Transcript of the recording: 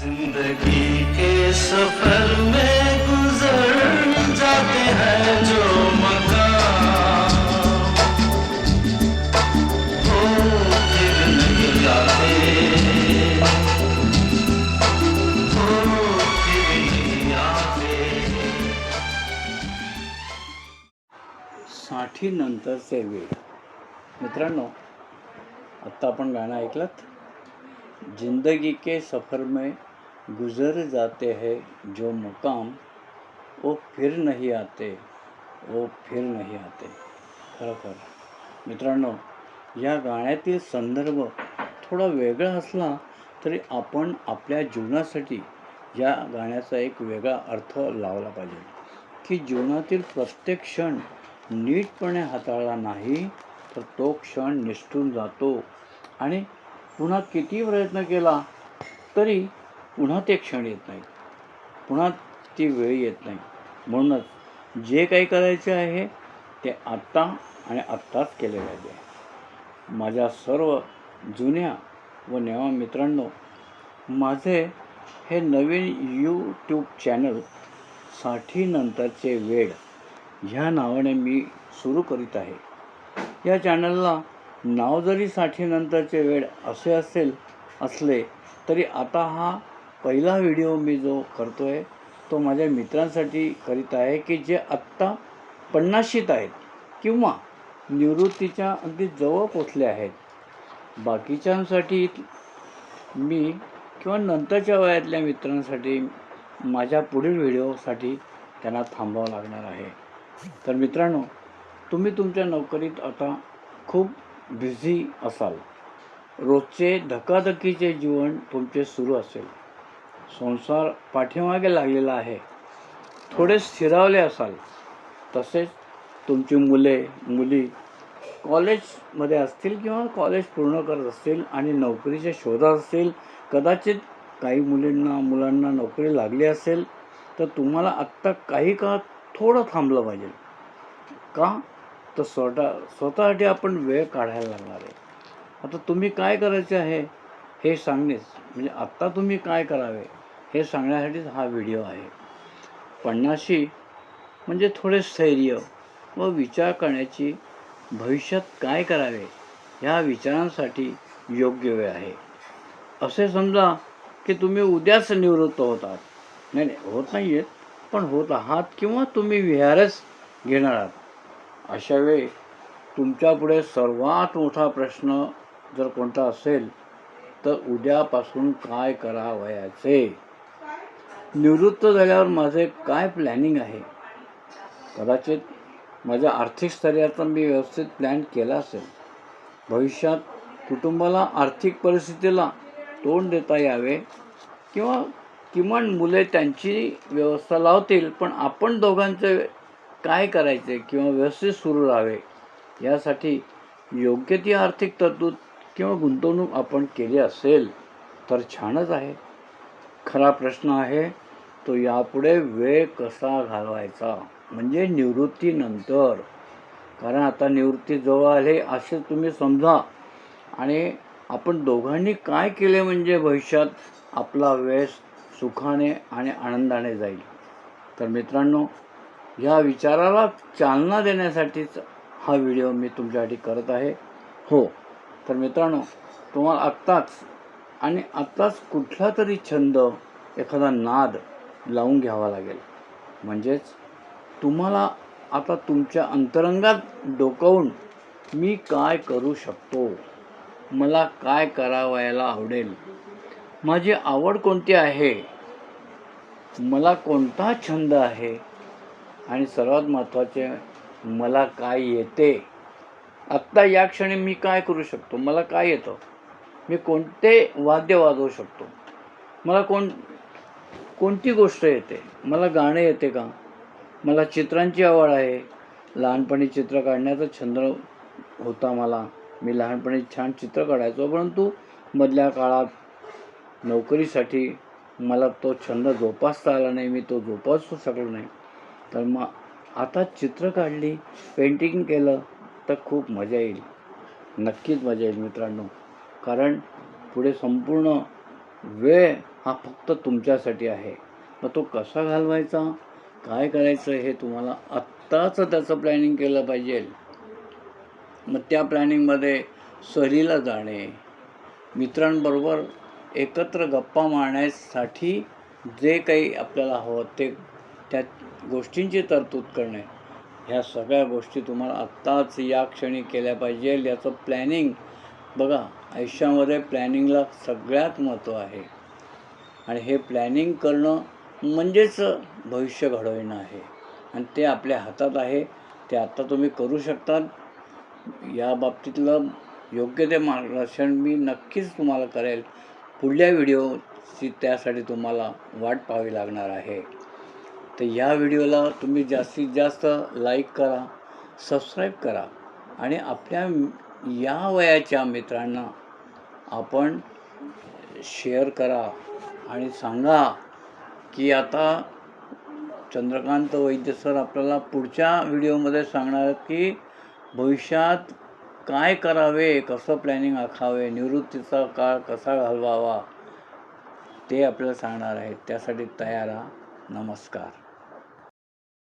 जिंदगी के सफर में गुजर जाते हैं जो मकाम, वो फिर नहीं आते, वो फिर नहीं आते। 60 नंतरचे वेळ. मित्रांनो, आत्ता आपण गाणं ऐकलंत. जिंदगी के सफ़र में गुजर जाते हैं जो मुकाम, वो फिर नहीं आते, वो फिर नहीं आते. खरोखर मित्रांनो, या गाण्यातील संदर्भ थोडा वेगळा असला तरी आपण आपल्या जीवनासाठी या गाण्याचा एक वेगळा अर्थ लावला पाहिजे की जीवनातील प्रत्येक क्षण नीटपणे हाताळला नाही तर तो क्षण निसटून जातो आणि पुन्हा किती प्रयत्न केला तरी पुन्हा ते क्षण येत नाही, पुन्हा ती वेळ येत नाही. म्हणूनच जे काही करायचे आहे ते आत्ता आणि आत्ताच केले पाहिजे. माझ्या सर्व जुन्या व नव्या मित्रांनो, माझे हे नवीन यूट्यूब चॅनल 60 नंतरचे वेड ह्या नावाने मी सुरू करीत आहे. या चॅनलला नाव जरी 60 नंतरचे वेड असे असले तरी आता हा पहिला व्हिडिओ मी जो करतो आहे तो माझ्या मित्रांसाठी करीत आहे की जे आत्ता 50शीत आहेत किंवा निवृत्तीच्या अगदी जवळ पोचले आहेत. बाकीच्यांसाठी मी किंवा नंतरच्या वयातल्या मित्रांसाठी माझ्या पुढील व्हिडिओसाठी त्यांना थांबावं लागणार आहे. तर मित्रांनो, तुम्ही तुमच्या नोकरीत आता खूप बिझी असाल, रोजचे धकाधकीचे जीवन तुमचे सुरू असेल, संसार पाठीमागे लागलेला आहे, थोडे स्थिरावले असाल, तसेच तुमची मुली कॉलेजमध्ये असतील किंवा कॉलेज पूर्ण करत असतील आणि नोकरीच्या शोधात असतील. कदाचित काही मुलांना नोकरी लागली असेल तर तुम्हाला आत्ता काही काळ थोडं थांबलं पाहिजे. का तर स्वतःसाठी आपण वेळ काढायला लागणार आहे. आता तुम्ही काय करायचे आहे हे सांगणेच म्हणजे आत्ता तुम्ही काय करावे हे सांगण्यासाठीच हा व्हिडिओ आहे. 50शी म्हणजे थोडे स्थैर्य व विचार करण्याची, भविष्यात काय करावे ह्या विचारांसाठी योग्य वेळ आहे. असे समजा की तुम्ही उद्याच निवृत्त होतात, नाही होत नाही आहेत पण होत आहात किंवा तुम्ही विहारच घेणार आहात. अशा वेळी तुमच्यापुढे सर्वात मोठा प्रश्न जर कोणता असेल तर उद्यापासून काय करावयाचे, निवृत्त झाल्यावर माझे काय प्लॅनिंग आहे. कदाचित माझ्या आर्थिक स्तराचा मी व्यवस्थित प्लॅन केला असेल, भविष्यात कुटुंबाला आर्थिक परिस्थितीला तोंड देता यावे किंवा किमान मुले त्यांची व्यवस्था लावतील पण आपण दोघांचे काय करायचे किंवा व्यवस्थित सुरू राहावे यासाठी योग्य ती आर्थिक तरतूद किंवा गुंतवणूक आपण केली असेल तर छानच आहे. खरा प्रश्न आहे तो यापुढे वेळ कसा घालवायचा म्हणजे निवृत्तीनंतर. कारण आता निवृत्ती जवळ आले असे तुम्ही समजा आणि आपण दोघांनी काय केले म्हणजे भविष्यात आपला वेळ सुखाने आणि आनंदाने जाईल. तर मित्रांनो, या विचाराला चालना देण्यासाठीच हा व्हिडिओ मी तुमच्यासाठी करत आहे. हो, तर मित्रांनो, तुम्हाला आत्ताच कुठला तरी छंद, एखादा नाद लावून घ्यावा लागेल. म्हणजेच तुम्हाला आता तुमच्या अंतरंगात डोकावून मी काय करू शकतो, मला काय करावयाला आवडेल, माझी आवड कोणती आहे, मला कोणता छंद आहे आणि सर्वात महत्त्वाचे मला काय येते. आत्ता या क्षणी मी काय करू शकतो, मला काय येतं, मी कोणते वाद्य वाजवू शकतो, मला कोणती गोष्ट येते, मला गाणं येते का, मला चित्रांची आवड आहे, लहानपणी चित्र काढण्याचा छंद होता मला, मी लहानपणी छान चित्र काढायचो परंतु मधल्या काळात नोकरीसाठी मला तो छंद जोपासता आला नाही, मी तो जोपासू शकलो नाही. तर मग आता चित्र काढली, पेंटिंग केलं तर खूप मजा येईल, नक्कीच मजा येईल मित्रांनो. कारण पुढे संपूर्ण वेळ हा फक्त तुमच्यासाठी आहे. मग तो कसा घालवायचा, काय करायचं हे तुम्हाला आत्ताच त्याचं प्लॅनिंग केलं पाहिजे. मग त्या प्लॅनिंगमध्ये सहलीला जाणे, मित्रांबरोबर एकत्र गप्पा मारण्यासाठी जे काही आपल्याला हवं ते त्या गोष्टींची तरतूद करणे, ह्या सगळ्या गोष्टी तुम्हाला आत्ताच या क्षणी केल्या पाहिजे. याचं प्लॅनिंग बघा, आयुष्यामध्ये प्लॅनिंगला सगळ्यात महत्त्व आहे आणि हे प्लॅनिंग करणं म्हणजेच भविष्य घडवणं आहे आणि ते आपल्या हातात आहे. ते आत्ता तुम्ही करू शकता. या बाबतीतलं योग्य ते मार्गदर्शन मी नक्कीच तुम्हाला करेल. पुढल्या व्हिडिओची त्यासाठी तुम्हाला वाट पाहावी लागणार आहे. तर या व्हिडिओला तुम्ही जास्तीत जास्त लाईक करा, सबस्क्राईब करा आणि आपल्या या वयाच्या मित्रांना आपण शेअर करा आणि सांगा की आता चंद्रकांत वैद्य सर आपल्याला पुढच्या व्हिडिओमध्ये सांगणार आहेत की भविष्यात काय करावे, कसं प्लॅनिंग आखावे, निवृत्तीचा काळ कसा घालवावा ते आपल्याला सांगणार आहेत. त्यासाठी तयार राहा. नमस्कार.